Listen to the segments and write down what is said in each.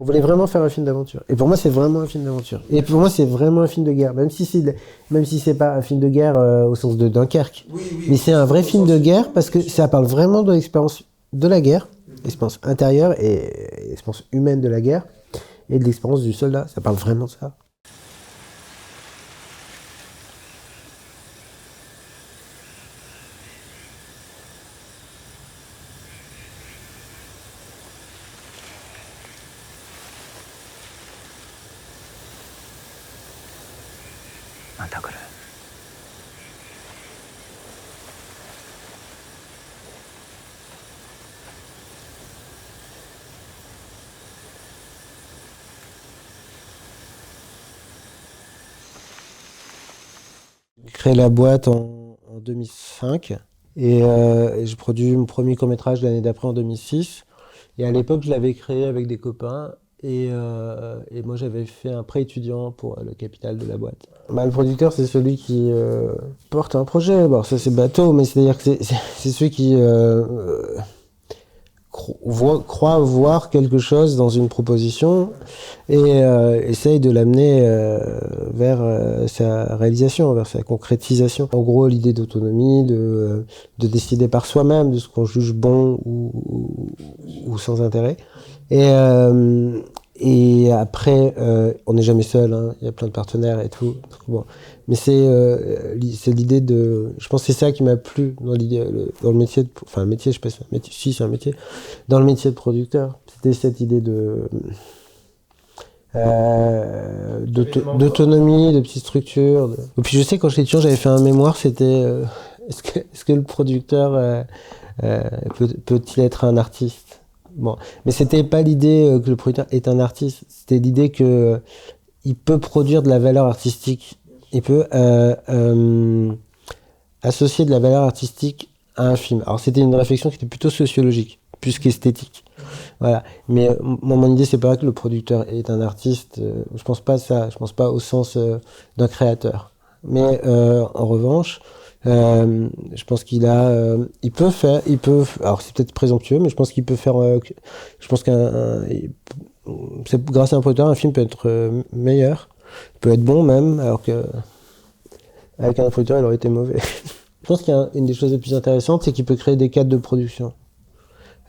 On voulait vraiment faire un film d'aventure. Et pour moi, c'est vraiment un film d'aventure. Et pour moi, c'est vraiment un film de guerre. Même si c'est pas un film de guerre au sens de Dunkerque. Mais c'est un vrai film de guerre parce que ça parle vraiment de l'expérience de la guerre, l'expérience intérieure et l'expérience humaine de la guerre et de l'expérience du soldat. Ça parle vraiment de ça. J'ai créé la boîte en 2005 et j'ai produit mon premier court-métrage l'année d'après en 2006. Et à l'époque, je l'avais créé avec des copains et moi j'avais fait un prêt étudiant pour le capital de la boîte. Bah, le producteur, c'est celui qui porte un projet. Bon, ça c'est bateau, mais c'est-à-dire que c'est celui qui croit voir quelque chose dans une proposition et essaye de l'amener vers sa réalisation, vers sa concrétisation. En gros, l'idée d'autonomie, de décider par soi-même de ce qu'on juge bon ou sans intérêt. Et après, on n'est jamais seul, hein, il y a plein de partenaires et tout. Bon. Mais c'est l'idée de... Je pense que c'est ça qui m'a plu dans dans le métier, enfin un métier, je sais pas si c'est un métier, si c'est un métier, dans le métier de producteur. C'était cette idée d'autonomie, de petites structures. Et puis je sais, quand j'étais étudiant, j'avais fait un mémoire, c'était est-ce que le producteur peut-il être un artiste? Bon, mais c'était pas l'idée que le producteur est un artiste, c'était l'idée que il peut produire de la valeur artistique. Il peut associer de la valeur artistique à un film. Alors c'était une réflexion qui était plutôt sociologique, plus qu'esthétique. Voilà. Mais mon idée, c'est pas que le producteur est un artiste. Je pense pas ça. Je pense pas au sens d'un créateur. Mais en revanche, je pense il peut faire, alors c'est peut-être présomptueux, mais je pense qu'il peut faire, je pense grâce à un producteur, un film peut être meilleur, peut être bon même, alors que avec un producteur, il aurait été mauvais. Je pense qu'il y a une des choses les plus intéressantes, c'est qu'il peut créer des cadres de production.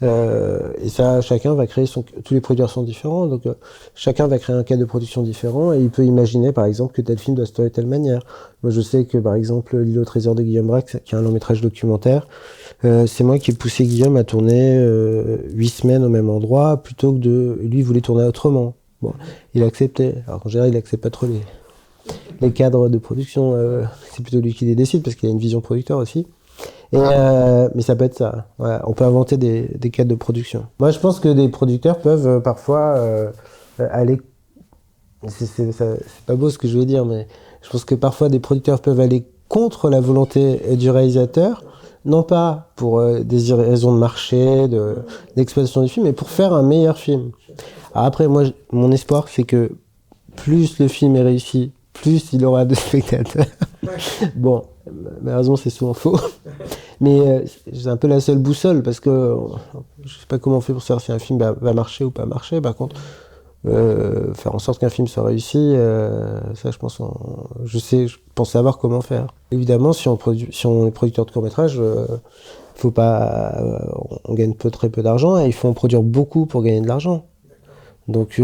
Et ça, chacun va créer tous les producteurs sont différents, donc chacun va créer un cadre de production différent et il peut imaginer, par exemple, que tel film doit se tourner de telle manière. Moi, je sais que, par exemple, L'île au trésor de Guillaume Braque, qui est un long métrage documentaire, c'est moi qui ai poussé Guillaume à tourner 8 semaines au même endroit, plutôt que lui, il voulait tourner autrement. Bon, il a accepté. Alors qu'en général, il accepte pas trop les cadres de production. C'est plutôt lui qui les décide parce qu'il a une vision producteur aussi. Mais ça peut être ça. Voilà. On peut inventer des cadres de production. Moi, je pense que des producteurs peuvent parfois aller... C'est pas beau ce que je veux dire, mais je pense que parfois des producteurs peuvent aller contre la volonté du réalisateur, non pas pour des raisons de marché, d'exploitation du film, mais pour faire un meilleur film. Alors après, moi, mon espoir, c'est que plus le film est réussi, plus il aura de spectateurs. Bon, malheureusement, c'est souvent faux. Mais c'est un peu la seule boussole parce que je sais pas comment on fait pour savoir si un film va marcher ou pas marcher. Par contre, faire en sorte qu'un film soit réussi, ça, je pense savoir comment faire. Évidemment, si on est producteur de court-métrage, faut pas, on gagne très peu d'argent et il faut en produire beaucoup pour gagner de l'argent. Donc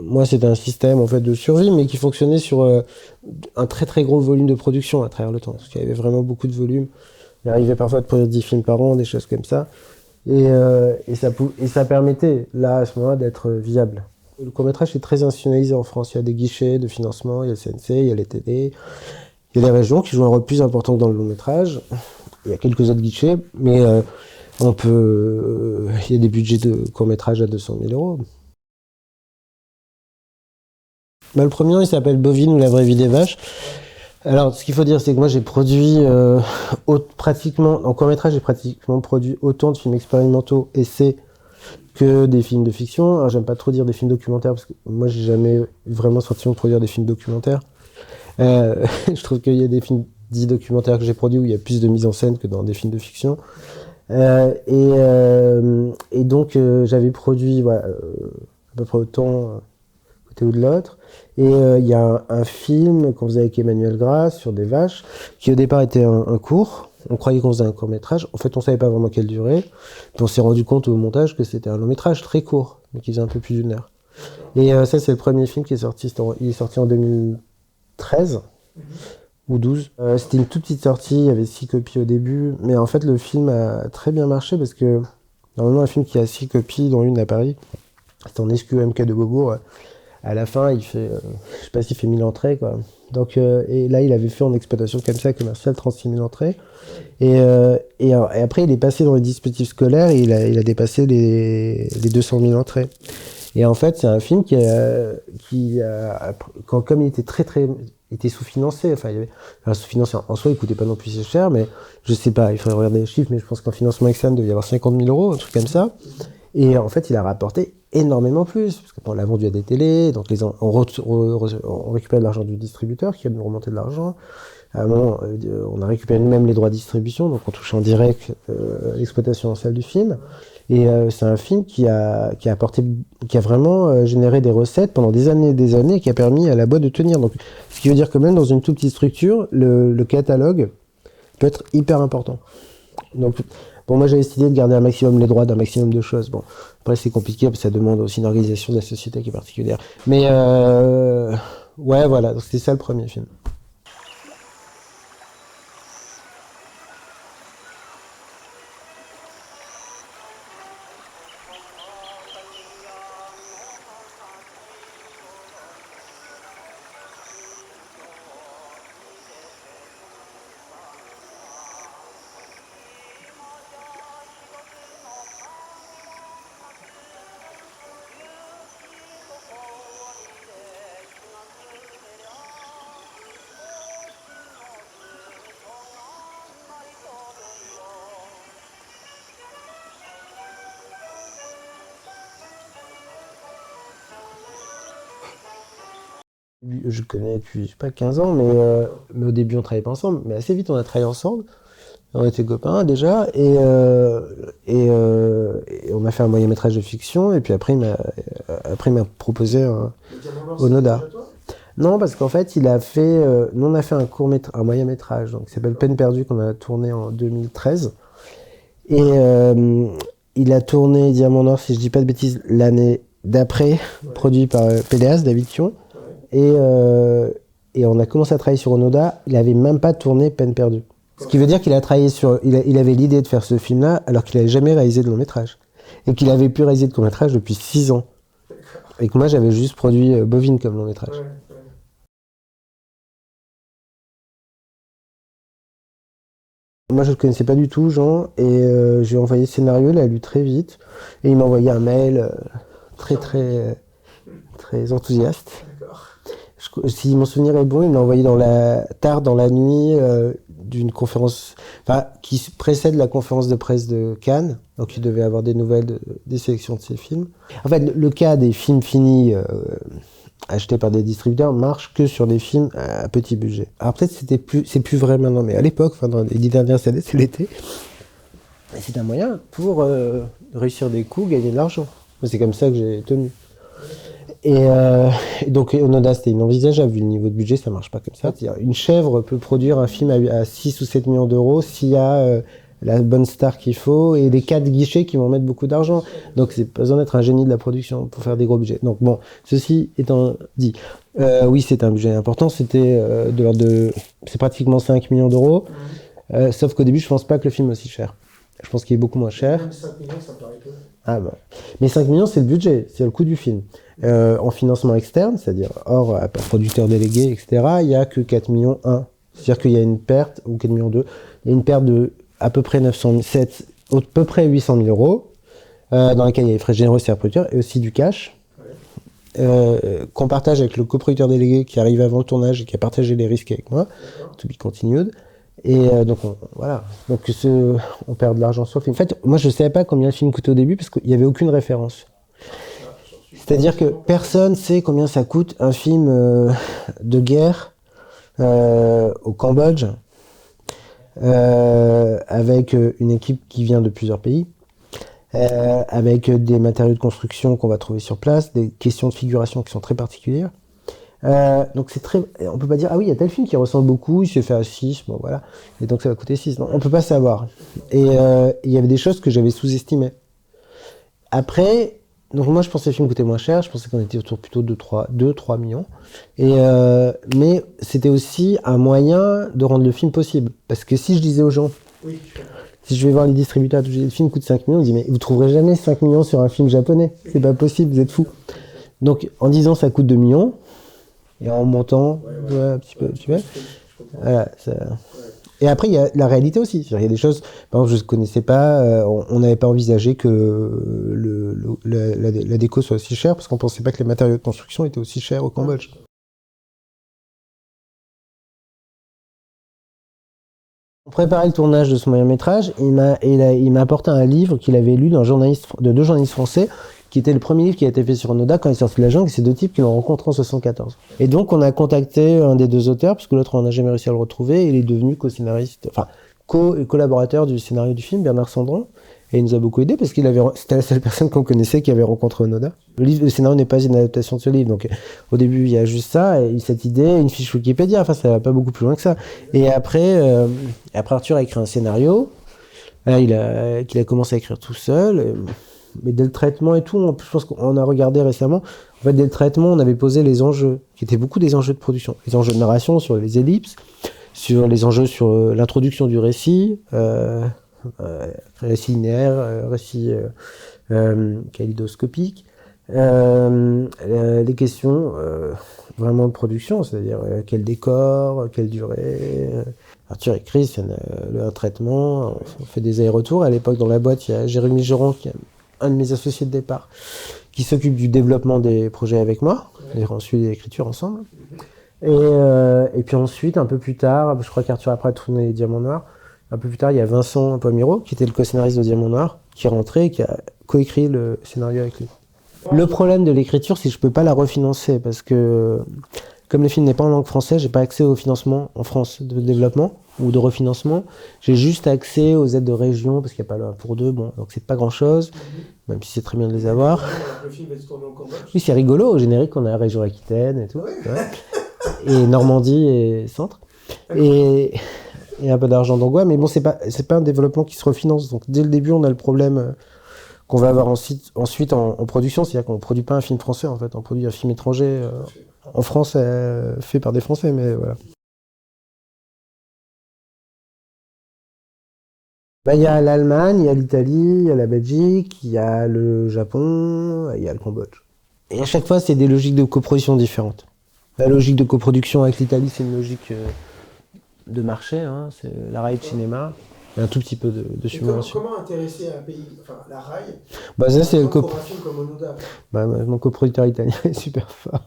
moi c'était un système en fait de survie mais qui fonctionnait sur un très très gros volume de production à travers le temps parce qu'il y avait vraiment beaucoup de volume. Il arrivait parfois de produire 10 films par an, des choses comme ça et ça permettait là à ce moment-là d'être viable. Le court-métrage est très institutionnalisé en France, il y a des guichets de financement, il y a le CNC, il y a les télés, il y a les régions qui jouent un rôle plus important que dans le long-métrage. Il y a quelques autres guichets mais il y a des budgets de court-métrage à 200 000 euros. Bah, le premier, il s'appelle Bovine ou la vraie vie des vaches. Alors, ce qu'il faut dire, c'est que moi, j'ai produit pratiquement, en court-métrage, j'ai pratiquement produit autant de films expérimentaux, essais, que des films de fiction. Alors, j'aime pas trop dire des films documentaires, parce que moi, j'ai jamais vraiment senti de produire des films documentaires. Je trouve qu'il y a des films dits documentaires que j'ai produits où il y a plus de mise en scène que dans des films de fiction. Et donc, j'avais produit, voilà, peu près autant côté ou de l'autre. Et il y a un film qu'on faisait avec Emmanuel Grasse sur des vaches, qui au départ était un court. On croyait qu'on faisait un court-métrage. En fait, on savait pas vraiment quelle durée. Puis on s'est rendu compte au montage que c'était un long-métrage très court, mais qui faisait un peu plus d'une heure. Et ça, c'est le premier film qui est sorti. Il est sorti en 2013 ou 12. C'était une toute petite sortie, il y avait 6 copies au début. Mais en fait, le film a très bien marché parce que normalement, un film qui a 6 copies, dont une à Paris, c'est en SQMK de Beaubourg. À la fin, il fait, je sais pas s'il fait 1000 entrées, quoi. Donc, et là, il avait fait en exploitation comme ça, commerciale, 36 000 entrées. Et après, il est passé dans les dispositifs scolaires et il a dépassé les 200 000 entrées. Et en fait, c'est un film comme il était il était sous-financé, sous-financé en soi, il coûtait pas non plus si cher, mais je sais pas, il faudrait regarder les chiffres, mais je pense qu'en financement externe, il devait y avoir 50 000 euros, un truc comme ça. Et en fait, il a rapporté énormément plus, parce qu'on l'a vendu à des télés, donc on récupère de l'argent du distributeur qui a nous remonté de l'argent. À un moment, on a récupéré même les droits de distribution, donc on touche en direct l'exploitation en salle du film. Et c'est un film qui a vraiment généré des recettes pendant des années, et qui a permis à la boîte de tenir. Donc, ce qui veut dire que même dans une toute petite structure, le catalogue peut être hyper important. Donc, bon, moi j'avais décidé de garder un maximum les droits d'un maximum de choses. Bon, après c'est compliqué parce que ça demande aussi une organisation de la société qui est particulière. Mais ouais, voilà, donc c'était ça le premier film. Je le connais depuis, je sais pas, 15 ans, mais au début on travaillait pas ensemble. Mais assez vite on a travaillé ensemble. On était copains déjà, et on a fait un moyen métrage de fiction, et puis après il m'a proposé Onoda. Non, parce qu'en fait nous on a fait un moyen métrage, donc qui s'appelle Peine perdue, qu'on a tourné en 2013. Et il a tourné Diamant Noir, si je dis pas de bêtises, l'année d'après, produit par Péléas, David Thion. Et on a commencé à travailler sur Onoda, il avait même pas tourné Peine perdue. Ce qui veut dire qu'il a travaillé il avait l'idée de faire ce film-là alors qu'il n'avait jamais réalisé de long métrage. Et qu'il avait pu réaliser de court métrage depuis 6 ans. Et que moi j'avais juste produit Bovine comme long métrage. Ouais, ouais. Moi je le connaissais pas du tout, Jean, et je lui ai envoyé le scénario, il a lu très vite. Et il m'a envoyé un mail très enthousiaste. Si mon souvenir est bon, il m'a envoyé tard dans la nuit d'une conférence, qui précède la conférence de presse de Cannes, donc il devait avoir des nouvelles des sélections de ses films. En fait, le cas des films finis achetés par des distributeurs marche que sur des films à petit budget. Alors peut-être c'est plus vrai maintenant, mais à l'époque, dans les 10 dernières années, c'est l'été. C'est un moyen pour réussir des coups, gagner de l'argent. C'est comme ça que j'ai tenu. Et donc Onoda, c'était inenvisageable, vu le niveau de budget, ça marche pas comme ça. C'est-à-dire, une chèvre peut produire un film à 6 ou 7 millions d'euros s'il y a la bonne star qu'il faut et des cas de guichets qui vont mettre beaucoup d'argent. Donc c'est pas besoin d'être un génie de la production pour faire des gros budgets. Donc bon, ceci étant dit, oui, c'est un budget important, c'était de l'ordre de... C'est pratiquement 5 millions d'euros, sauf qu'au début, je pense pas que le film est aussi cher. Je pense qu'il est beaucoup moins cher. Même 5 millions, ça me paraît peu. Ah bah. Mais 5 millions, c'est le budget, c'est le coût du film. En financement externe, c'est-à-dire hors producteur délégué, etc., il n'y a que 4 millions 1. C'est-à-dire qu'il y a une perte, ou 4 millions 2, il y a une perte de à peu près à peu près 800 000 euros, dans laquelle il y a les frais généraux et producteurs, et aussi du cash, qu'on partage avec le coproducteur délégué qui arrive avant le tournage et qui a partagé les risques avec moi, to be continued. Et donc voilà, donc on perd de l'argent sur le film. En fait, moi je ne savais pas combien le film coûtait au début parce qu'il n'y avait aucune référence. C'est-à-dire que personne ne sait combien ça coûte un film de guerre au Cambodge avec une équipe qui vient de plusieurs pays. avec des matériaux de construction qu'on va trouver sur place, des questions de figuration qui sont très particulières. Donc c'est très, on peut pas dire ah oui il y a tel film qui ressemble beaucoup, il s'est fait à 6, bon voilà, et donc ça va coûter 6. Non, on peut pas savoir. Et il y avait des choses que j'avais sous-estimées. Après, donc moi je pensais que le film coûtait moins cher, je pensais qu'on était autour plutôt de 2-3 millions. Mais c'était aussi un moyen de rendre le film possible. Parce que si je disais aux gens, si je vais voir les distributeurs, le film coûte 5 millions, ils disent mais vous trouverez jamais 5 millions sur un film japonais, c'est pas possible, vous êtes fous. Donc en disant ça coûte 2 millions, et en montant un petit peu, voilà, ça... Et après, il y a la réalité aussi. Il y a des choses, par exemple, je ne connaissais pas, on n'avait pas envisagé que la déco soit aussi chère, parce qu'on ne pensait pas que les matériaux de construction étaient aussi chers au Cambodge. Pour préparer le tournage de ce moyen-métrage, il m'a apporté un livre qu'il avait lu de 2 journalistes français, qui était le premier livre qui a été fait sur Onoda quand il est sorti de la jungle, et c'est 2 types qui l'ont rencontré en 74. Et donc on a contacté un des 2 auteurs, parce que l'autre on n'a jamais réussi à le retrouver, et il est devenu co-scénariste, enfin collaborateur du scénario du film, Bernard Sandron, et il nous a beaucoup aidé parce c'était la seule personne qu'on connaissait qui avait rencontré Onoda. Le scénario n'est pas une adaptation de ce livre, donc au début il y a juste ça, et cette idée, une fiche Wikipédia, enfin ça va pas beaucoup plus loin que ça. Et après Arthur a écrit un scénario, qu'il a commencé à écrire tout seul. Mais dès le traitement et tout, je pense qu'on a regardé récemment, en fait, dès le traitement, on avait posé les enjeux, qui étaient beaucoup des enjeux de production. Les enjeux de narration sur les ellipses, sur les enjeux sur l'introduction du récit, récit linéaire, récit kaléidoscopique, les questions vraiment de production, c'est-à-dire quel décor, quelle durée... Arthur écrit, c'est un traitement, on fait des allers-retours. À l'époque, dans la boîte, il y a Jérémy Geron, qui est un de mes associés de départ, qui s'occupe du développement des projets avec moi. On suit l'écriture ensemble. Et puis ensuite, un peu plus tard, je crois qu'Arthur après a tourné Les Diamants Noirs. Un peu plus tard, il y a Vincent Poimiro, qui était le co-scénariste de Diamants Noirs, qui est rentré et qui a coécrit le scénario avec lui. Le problème de l'écriture, c'est que je peux pas la refinancer, parce que comme le film n'est pas en langue française, j'ai pas accès au financement en France de développement ou de refinancement. J'ai juste accès aux aides de région, parce qu'il n'y a pas le 1 pour 2, bon, donc c'est pas grand chose, même si c'est très bien de les avoir. Le film va se tourner au Cambodge. Oui, c'est rigolo, au générique, on a la région Aquitaine et tout, ouais. Et Normandie et Centre. Et un peu d'argent d'Angois, mais bon, c'est pas un développement qui se refinance. Donc dès le début, on a le problème qu'on va avoir ensuite en production, c'est-à-dire qu'on ne produit pas un film français, en fait, on produit un film étranger en France fait par des Français, mais voilà. Il y a l'Allemagne, il y a l'Italie, il y a la Belgique, il y a le Japon, il y a le Cambodge. Et à chaque fois, c'est des logiques de coproduction différentes. La logique de coproduction avec l'Italie, c'est une logique de marché, hein, c'est la RAI de cinéma. Et un tout petit peu de subvention. Comment intéresser un pays, enfin la RAI, ça c'est le comme Onoda. Mon coproducteur italien est super fort.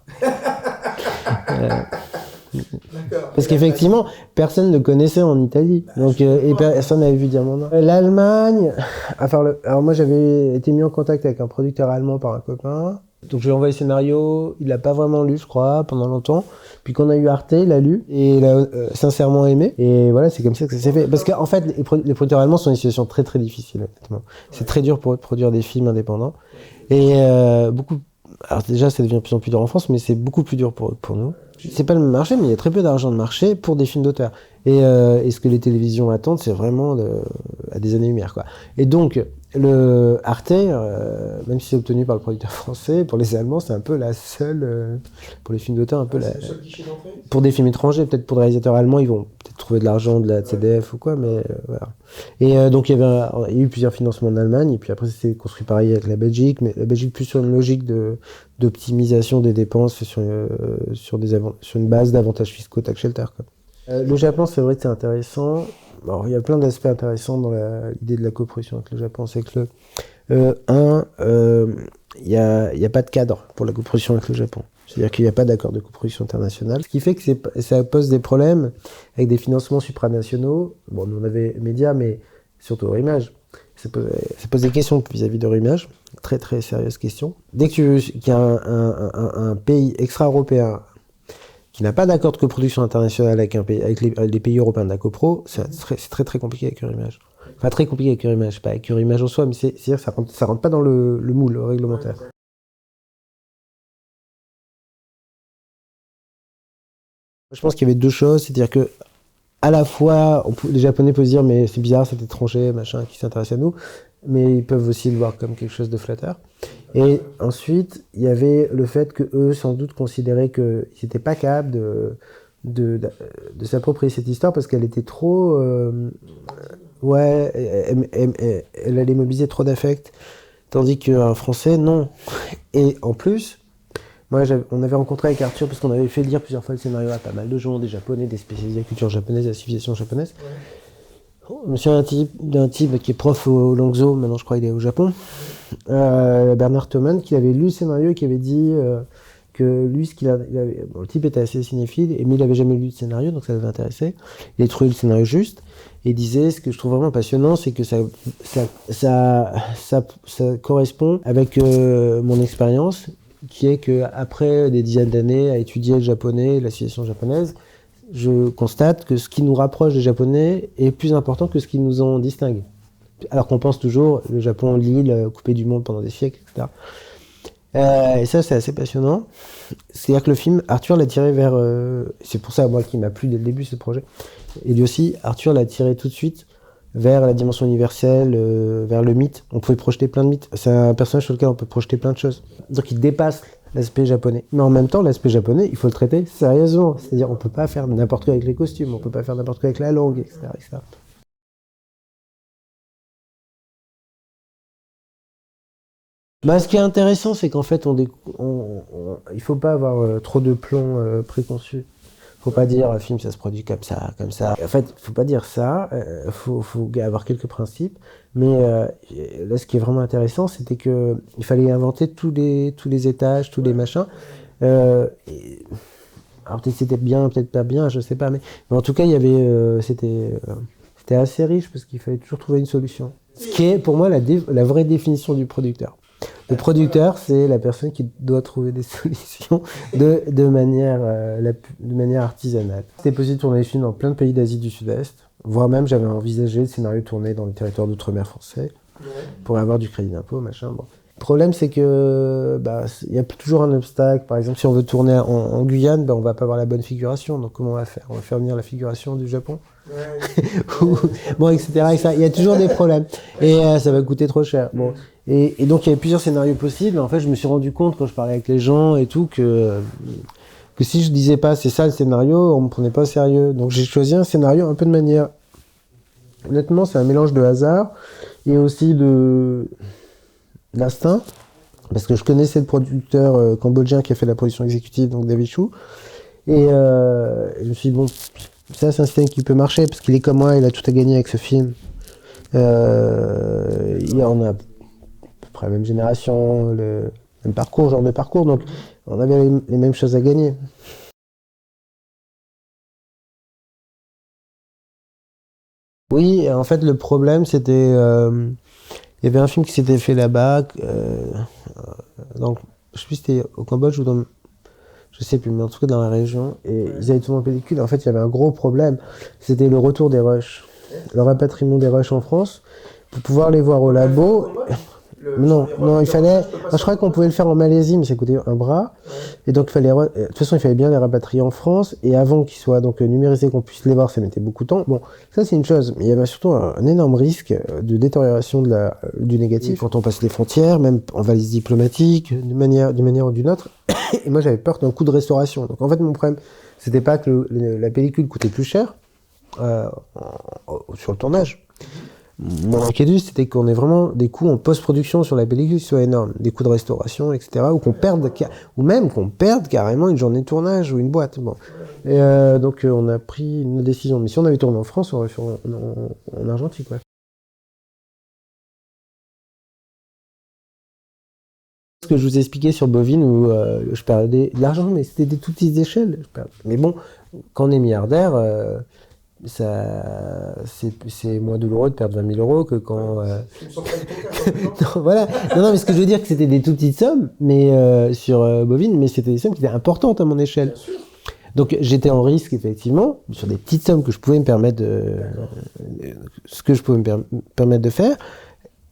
D'accord. Parce qu'effectivement, personne ne connaissait en Italie. Donc, et personne n'avait vu Diamant Noir. L'Allemagne, alors moi j'avais été mis en contact avec un producteur allemand par un copain. Donc je lui ai envoyé le scénario, il l'a pas vraiment lu je crois pendant longtemps. Puis quand on a eu Arte, il l'a lu et il a sincèrement aimé. Et voilà, c'est comme ça que ça s'est fait. Parce qu'en fait, les producteurs allemands sont dans une situation très très difficile. Honnêtement. C'est très dur pour eux de produire des films indépendants. Et alors déjà, ça devient de plus en plus dur en France, mais c'est beaucoup plus dur pour nous. C'est pas le même marché, mais il y a très peu d'argent de marché pour des films d'auteur. Et ce que les télévisions attendent, c'est vraiment à des années-lumière, quoi. Et donc, le Arte, même si c'est obtenu par le producteur français, pour les Allemands, c'est un peu la seule, pour les films d'auteur, un peu la... Pour des films étrangers, peut-être pour des réalisateurs allemands, ils vont peut-être trouver de l'argent de la CDF ou quoi, mais voilà. Et donc, il y a eu plusieurs financements en Allemagne, et puis après, c'est construit pareil avec la Belgique, mais la Belgique plus sur une logique d'optimisation des dépenses sur une base d'avantages fiscaux tax shelter, quoi. Le Japon, c'est vrai que c'est intéressant. Alors, il y a plein d'aspects intéressants dans l'idée de la coproduction avec le Japon. C'est que il y a pas de cadre pour la coproduction avec le Japon. C'est-à-dire qu'il n'y a pas d'accord de coproduction internationale. Ce qui fait que ça pose des problèmes avec des financements supranationaux. Bon, nous on avait Média, mais surtout Eurimage. Ça pose des questions vis-à-vis d'Eurimage. Très très sérieuses questions. Dès qu'il y a un pays extra-européen qui n'a pas d'accord de coproduction internationale avec les pays européens de la copro, c'est très très compliqué avec Eurimage. Enfin, très compliqué avec Curimage, pas avec Curimage en soi, mais c'est-à-dire que ça rentre pas dans le moule réglementaire. Je pense qu'il y avait deux choses, c'est-à-dire que à la fois, les Japonais peuvent se dire mais c'est bizarre, cet étranger, machin, qui s'intéresse à nous, mais ils peuvent aussi le voir comme quelque chose de flatteur. Et ensuite, il y avait le fait que eux, sans doute, considéraient qu'ils n'étaient pas capables de s'approprier cette histoire parce qu'elle était trop... ouais, elle allait mobiliser trop d'affect, tandis qu'un Français, non. Et en plus, moi, on avait rencontré avec Arthur, parce qu'on avait fait lire plusieurs fois le scénario à pas mal de gens, des Japonais, des spécialistes de la culture japonaise, de la civilisation japonaise. Je me souviens d'un type qui est prof au Langzhou, maintenant je crois qu'il est au Japon, Bernard Thoman, qui avait lu le scénario et qui avait dit que lui, le type était assez cinéphile, mais il n'avait jamais lu le scénario, donc ça l'avait intéressé. Il a trouvé le scénario juste, et il disait, ce que je trouve vraiment passionnant, c'est que ça correspond avec mon expérience, qui est qu'après des dizaines d'années à étudier le japonais, la civilisation japonaise, je constate que ce qui nous rapproche des Japonais est plus important que ce qui nous en distingue. Alors qu'on pense toujours le Japon, l'île, coupé du monde pendant des siècles, etc. Et ça, c'est assez passionnant. C'est-à-dire que le film, Arthur l'a tiré vers... c'est pour ça, moi, qui m'a plu dès le début, ce projet. Et lui aussi, Arthur l'a tiré tout de suite vers la dimension universelle, vers le mythe. On pouvait projeter plein de mythes. C'est un personnage sur lequel on peut projeter plein de choses. Donc il dépasse l'aspect japonais. Mais en même temps, l'aspect japonais, il faut le traiter sérieusement. C'est-à-dire, on peut pas faire n'importe quoi avec les costumes, on peut pas faire n'importe quoi avec la langue, etc., etc. Bah, ce qui est intéressant, c'est qu'en fait, il faut pas avoir trop de plomb préconçu. Faut pas dire film ça se produit comme ça, comme ça. En fait, faut pas dire ça. Faut avoir quelques principes. Mais là, ce qui est vraiment intéressant, c'était que il fallait inventer tous les étages, tous les machins. Alors peut-être c'était bien, peut-être pas bien, je sais pas. Mais en tout cas, il y avait, c'était assez riche parce qu'il fallait toujours trouver une solution. Ce qui est pour moi la vraie définition du producteur. Le producteur, c'est la personne qui doit trouver des solutions de manière artisanale. C'était possible de tourner les films dans plein de pays d'Asie du Sud-Est, voire même j'avais envisagé le scénario tourné dans les territoires d'outre-mer français pour avoir du crédit d'impôt, machin. Bon. Le problème, c'est que y a toujours un obstacle. Par exemple, si on veut tourner en Guyane, on va pas avoir la bonne figuration. Donc comment on va faire? On va faire venir la figuration du Japon, bon, etc., etc. Il y a toujours des problèmes et ça va coûter trop cher. Bon. Et donc il y avait plusieurs scénarios possibles. En fait, je me suis rendu compte quand je parlais avec les gens et tout que si je disais pas c'est ça le scénario, on me prenait pas au sérieux. Donc j'ai choisi un scénario un peu de manière... Honnêtement, c'est un mélange de hasard et aussi d'instinct. Parce que je connaissais le producteur cambodgien qui a fait la production exécutive, donc David Chou. Et je me suis dit, bon, ça c'est un système qui peut marcher parce qu'il est comme moi, il a tout à gagner avec ce film. On a à peu près la même génération, le même parcours, genre de parcours, donc on avait les mêmes choses à gagner. Oui, en fait, le problème, c'était... il y avait un film qui s'était fait là-bas, donc, je sais plus si c'était au Cambodge ou dans... Je sais plus, mais en tout cas dans la région, et ils avaient tourné en pellicule. En fait, il y avait un gros problème, c'était le retour des rushs, le rapatriement des rushs en France, pour pouvoir les voir au labo. Non, il fallait... je crois qu'on pouvait le faire en Malaisie, mais ça coûtait un bras. Et donc, de toute façon, il fallait bien les rapatrier en France. Et avant qu'ils soient donc numérisés, qu'on puisse les voir, ça mettait beaucoup de temps. Bon, ça, c'est une chose. Mais il y avait surtout un énorme risque de détérioration du négatif. Quand on passe les frontières, même en valise diplomatique, d'une manière ou d'une autre. Et moi, j'avais peur d'un coup de restauration. Donc, en fait, mon problème, c'était pas que la pellicule coûtait plus cher sur le tournage. Mon inquiétude, c'était qu'on ait vraiment des coûts en post-production sur la pellicule qui soient énormes, des coûts de restauration, etc., ou même qu'on perde carrément une journée de tournage ou une boîte. Bon. Et donc on a pris une décision. Mais si on avait tourné en France, on aurait fait en Argentine, quoi. Ce que je vous ai expliqué sur Bovine, où je perdais de l'argent, mais c'était des toutes petites échelles. Mais bon, quand on est milliardaire... c'est moins douloureux de perdre 20 000 euros que quand... non, voilà. Non, mais ce que je veux dire, que c'était des tout petites sommes, mais sur Bovine, mais c'était des sommes qui étaient importantes à mon échelle. Donc j'étais en risque effectivement sur des petites sommes que je pouvais me permettre ce que je pouvais permettre de faire.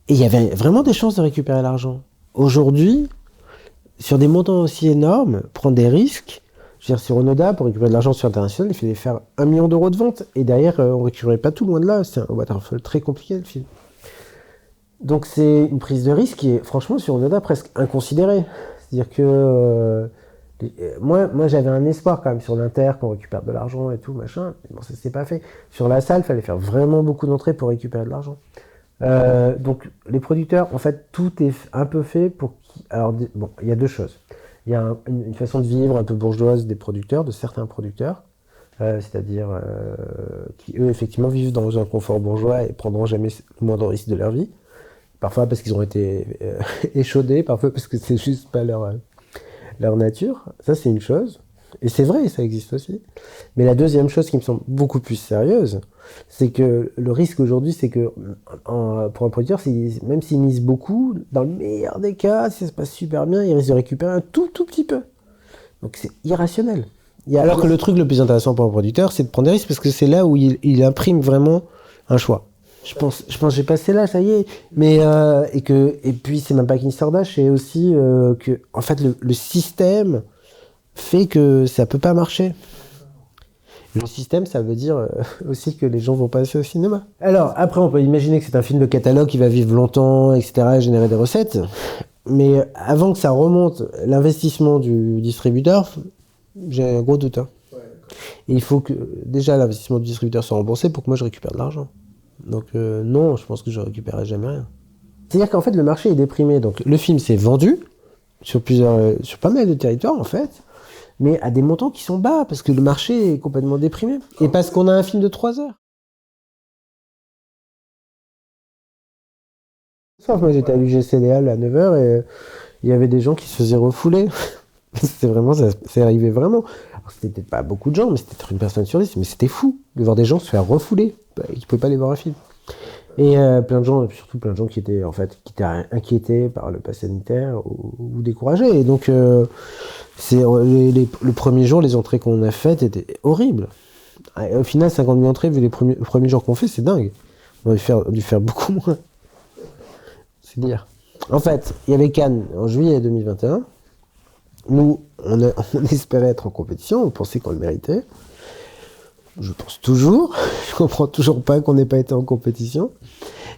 Et il y avait vraiment des chances de récupérer l'argent. Aujourd'hui, sur des montants aussi énormes, prendre des risques. Je veux dire, sur Onoda, pour récupérer de l'argent sur International, il fallait faire 1 million d'euros de vente. Et derrière, on ne récupérait pas tout loin de là. C'est un waterfall très compliqué, le film. Donc c'est une prise de risque qui est, franchement, sur Onoda, presque inconsidérée. C'est-à-dire que moi, j'avais un espoir quand même sur l'Inter, qu'on récupère de l'argent et tout, machin. Mais bon, ça s'est pas fait. Sur la salle, il fallait faire vraiment beaucoup d'entrées pour récupérer de l'argent. Donc les producteurs, en fait, tout est un peu fait pour... Alors, bon, il y a deux choses. Il y a une façon de vivre un peu bourgeoise des producteurs, de certains producteurs, c'est-à-dire qui, eux, effectivement, vivent dans un confort bourgeois et prendront jamais le moindre risque de leur vie. Parfois parce qu'ils ont été échaudés, parfois parce que c'est juste pas leur nature. Ça, c'est une chose. Et c'est vrai, ça existe aussi. Mais la deuxième chose qui me semble beaucoup plus sérieuse, c'est que le risque aujourd'hui, c'est que pour un producteur, même s'il mise beaucoup, dans le meilleur des cas, si ça se passe super bien, il risque de récupérer un tout petit peu. Donc c'est irrationnel. Alors que le truc le plus intéressant pour un producteur, c'est de prendre des risques, parce que c'est là où il imprime vraiment un choix. Je pense que j'ai passé là, ça y est. Mais et puis c'est même pas qu'une histoire d'âge, c'est aussi que en fait le système fait que ça peut pas marcher. Le système, ça veut dire aussi que les gens vont pas aller au cinéma. Alors, après, on peut imaginer que c'est un film de catalogue qui va vivre longtemps, etc., et générer des recettes. Mais avant que ça remonte l'investissement du distributeur, j'ai un gros doute. Hein. Et il faut que, déjà, l'investissement du distributeur soit remboursé pour que moi, je récupère de l'argent. Donc, non, je pense que je récupérerai jamais rien. C'est-à-dire qu'en fait, le marché est déprimé. Donc, le film s'est vendu sur pas mal de territoires, en fait, mais à des montants qui sont bas, parce que le marché est complètement déprimé. Et parce qu'on a un film de 3 heures. Moi, j'étais à l'UGC-Léal à 9h et il y avait des gens qui se faisaient refouler. C'était vraiment, c'est arrivé vraiment. Alors, c'était peut-être pas beaucoup de gens, mais c'était peut-être une personne sur 10, mais c'était fou de voir des gens se faire refouler, qui ne pouvaient pas aller voir un film. Et plein de gens, surtout plein de gens qui étaient inquiétés par le pass sanitaire ou découragés. Et donc, le premier jour, les entrées qu'on a faites étaient horribles. Et au final, 50 000 entrées, vu le premier jour qu'on fait, c'est dingue. On a dû faire beaucoup moins. C'est dire. En fait, il y avait Cannes en juillet 2021. Nous, on espérait être en compétition, on pensait qu'on le méritait. Je pense toujours. Je comprends toujours pas qu'on n'ait pas été en compétition.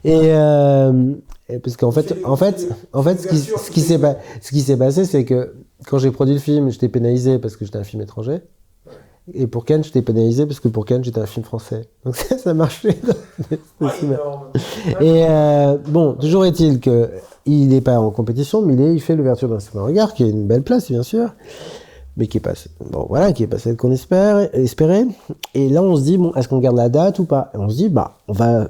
Et parce qu'en fait, ce qui s'est passé, c'est que quand j'ai produit le film, j'étais pénalisé parce que j'étais un film étranger. Et pour Cannes, j'étais pénalisé parce que pour Cannes, j'étais un film français. Donc ça marchait. Et bon, toujours est-il que il n'est pas en compétition, mais il fait l'ouverture d'un second regard, qui est une belle place, bien sûr, mais qui est pas celle qu'on espérait. Et là, on se dit, bon, est-ce qu'on garde la date ou pas? Et on se dit, bah, on va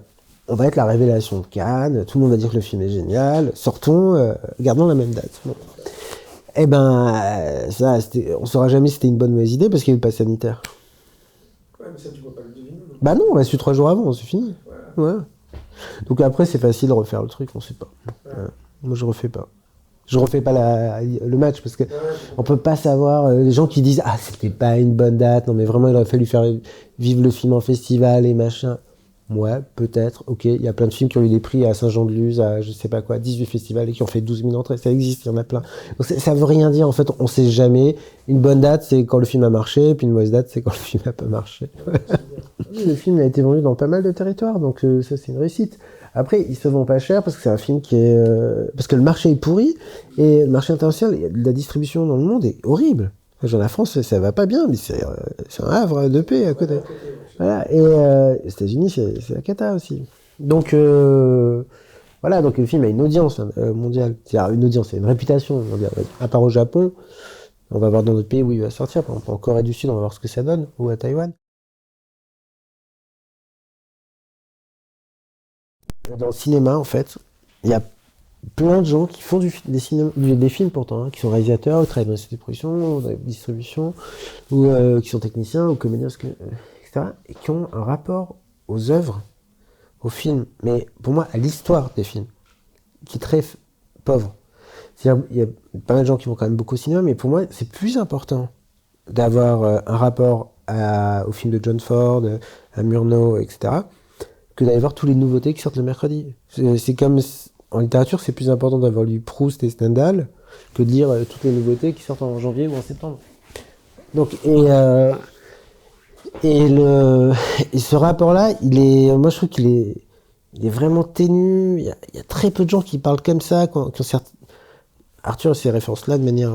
être la révélation de Cannes, tout le monde va dire que le film est génial, sortons, gardons la même date. Bon. Eh ben, on saura jamais si c'était une bonne ou mauvaise idée parce qu'il y a eu le pass sanitaire. Ouais, mais ça, tu peux pas le deviner. Non. Bah non, on l'a su 3 jours avant, c'est fini. Ouais. Donc après, c'est facile de refaire le truc, on sait pas. Ouais. Moi, je refais pas. Je refais pas le match parce que on peut pas savoir. Les gens qui disent c'était pas une bonne date, non mais vraiment il aurait fallu faire vivre le film en festival et machin. Ouais, peut-être, ok, il y a plein de films qui ont eu des prix à Saint-Jean-de-Luz, à je sais pas quoi, 18 festivals et qui ont fait 12 000 entrées, ça existe, il y en a plein. Donc ça veut rien dire, en fait, on sait jamais. Une bonne date, c'est quand le film a marché, puis une mauvaise date, c'est quand le film a pas marché. Le film a été vendu dans pas mal de territoires, donc ça c'est une réussite. Après, il se vend pas cher parce que c'est un film qui est... parce que le marché est pourri, et le marché international, la distribution dans le monde est horrible. Genre la France, ça va pas bien, mais c'est un havre de paix à côté. Voilà, et les États-Unis, c'est la cata aussi. Donc, voilà, donc le film a une audience mondiale. C'est-à-dire une audience, c'est une réputation mondiale. À part au Japon, on va voir dans d'autres pays où il va sortir. Par exemple, en Corée du Sud, on va voir ce que ça donne, ou à Taïwan. Dans le cinéma, en fait, il y a plein de gens qui font des films pourtant, hein, qui sont réalisateurs, qui travaillent dans les sociétés de production, dans la distribution, ou qui sont techniciens, ou comédiens, etc., et qui ont un rapport aux œuvres, aux films, mais pour moi, à l'histoire des films, qui est très pauvre. C'est-à-dire, il y a pas mal de gens qui vont quand même beaucoup au cinéma, mais pour moi, c'est plus important d'avoir un rapport au film de John Ford, à Murnau, etc., que d'aller voir toutes les nouveautés qui sortent le mercredi. C'est comme, en littérature, c'est plus important d'avoir lu Proust et Stendhal que de lire toutes les nouveautés qui sortent en janvier ou en septembre. Donc, et ce rapport-là, moi je trouve qu'il est vraiment ténu. Il y a très peu de gens qui parlent comme ça. Arthur a ces références-là de manière...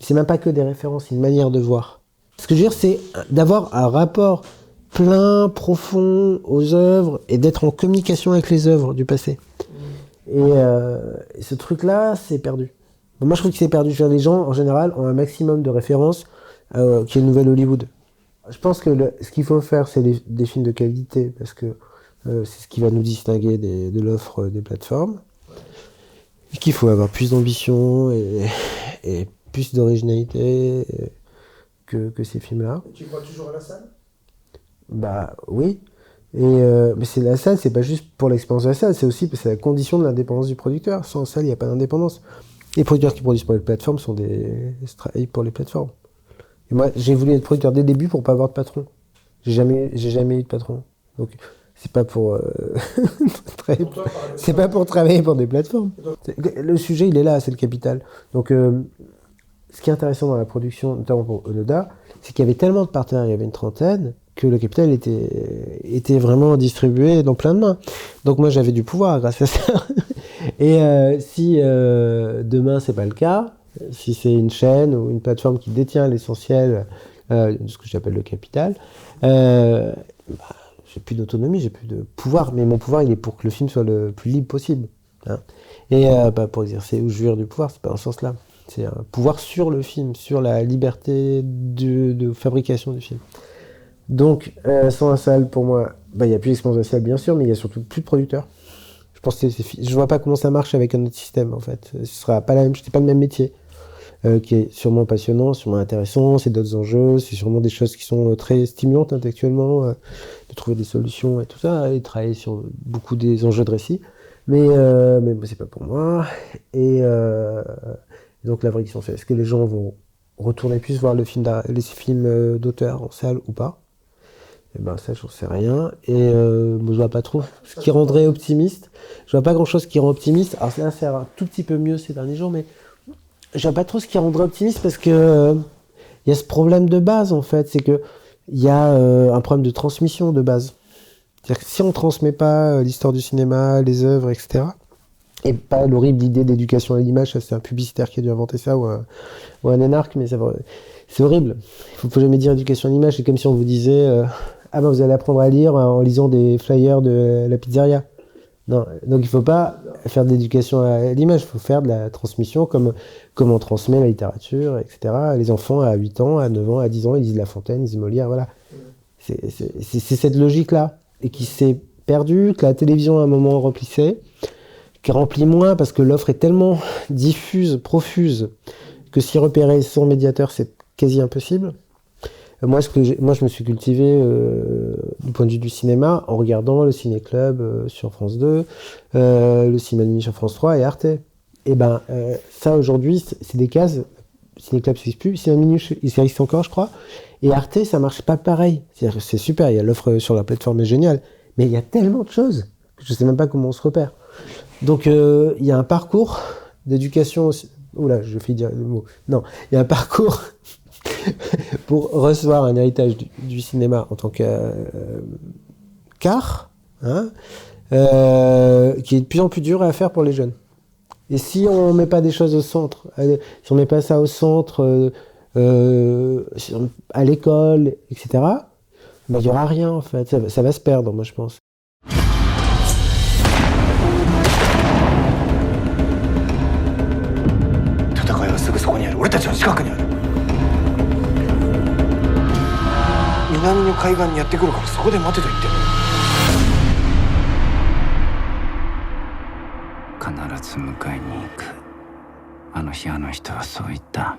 c'est même pas que des références, c'est une manière de voir. Ce que je veux dire, c'est d'avoir un rapport plein, profond aux œuvres et d'être en communication avec les œuvres du passé. Et ce truc-là, c'est perdu. Moi, je trouve que c'est perdu. Les gens, en général, ont un maximum de références qui est le nouvel Hollywood. Je pense que ce qu'il faut faire, c'est des films de qualité, parce que c'est ce qui va nous distinguer de l'offre des plateformes. Et qu'il faut avoir plus d'ambition et plus d'originalité que ces films-là. Et tu crois toujours à la salle ? Bah oui. Mais c'est la salle, c'est pas juste pour l'expérience de la salle, c'est la condition de l'indépendance du producteur. Sans salle, il n'y a pas d'indépendance. Les producteurs qui produisent pour les plateformes travaillent pour les plateformes. Et moi, j'ai voulu être producteur dès le début pour pas avoir de patron. J'ai jamais eu de patron. Donc, c'est pas pour c'est pas pour travailler pour des plateformes. Le sujet, il est là, c'est le capital. Donc, ce qui est intéressant dans la production, notamment pour Onoda, c'est qu'il y avait tellement de partenaires, il y avait une trentaine, que le capital était vraiment distribué dans plein de mains. Donc moi, j'avais du pouvoir grâce à ça. Et si demain, c'est pas le cas, si c'est une chaîne ou une plateforme qui détient l'essentiel de ce que j'appelle le capital, j'ai plus d'autonomie, j'ai plus de pouvoir, mais mon pouvoir, il est pour que le film soit le plus libre possible. Hein. Et pour exercer ou jouir du pouvoir, c'est pas dans ce sens-là. C'est un pouvoir sur le film, sur la liberté de fabrication du film. Donc, sans la salle, pour moi, il n'y a plus d'expérience de la salle, bien sûr, mais il n'y a surtout plus de producteurs. Je pense que je vois pas comment ça marche avec un autre système, en fait. Ce sera pas c'est pas le même métier, qui est sûrement passionnant, sûrement intéressant, c'est d'autres enjeux, c'est sûrement des choses qui sont très stimulantes intellectuellement, de trouver des solutions et tout ça, et travailler sur beaucoup des enjeux de récit. Mais c'est pas pour moi. Et donc la vraie question, c'est est-ce que les gens vont retourner plus voir les films d'auteur en salle ou pas? Et ben ça, j'en sais rien. Et je vois pas trop ce qui rendrait optimiste. Je vois pas grand-chose qui rend optimiste. Alors ça va faire un tout petit peu mieux ces derniers jours, mais je vois pas trop ce qui rendrait optimiste parce que y a ce problème de base en fait, c'est que il y a un problème de transmission de base. C'est-à-dire que si on transmet pas l'histoire du cinéma, les œuvres, etc., et pas l'horrible idée d'éducation à l'image, ça, c'est un publicitaire qui a dû inventer ça ou un énarque, mais c'est horrible. Il faut jamais dire éducation à l'image, c'est comme si on vous disait vous allez apprendre à lire en lisant des flyers de la pizzeria. Non, donc il faut pas faire de l'éducation à l'image, il faut faire de la transmission comme on transmet la littérature, etc. Les enfants à 8 ans, à 9 ans, à 10 ans, ils lisent La Fontaine, ils lisent Molière, voilà. C'est cette logique-là, et qui s'est perdue, que la télévision à un moment remplissait, qui remplit moins parce que l'offre est tellement diffuse, profuse, que s'y repérer sans médiateur, c'est quasi impossible. Moi, je me suis cultivé du point de vue du cinéma en regardant le Ciné-Club sur France 2, le Cinéma de Nuit sur France 3 et Arte. Et ça aujourd'hui, c'est des cases. Ciné-Club n'existe plus, Cinéma de Nuit, il existe encore, je crois. Et Arte, ça marche pas pareil. C'est-à-dire que c'est super, il y a l'offre sur la plateforme est géniale, mais il y a tellement de choses que je sais même pas comment on se repère. Donc il y a un parcours d'éducation. Oula, je fais dire le mot. Non, il y a un parcours pour recevoir un héritage du cinéma en tant qu'art, qui est de plus en plus dur à faire pour les jeunes. Et si on met pas des choses au centre, si on met pas ça au centre, à l'école, etc., il y aura rien en fait. Ça va se perdre, moi je pense. 俺たちの近くにある。南の海岸にやってくるからそこで待てと言ってる。必ず迎えに行く。あの日あの人はそう言った。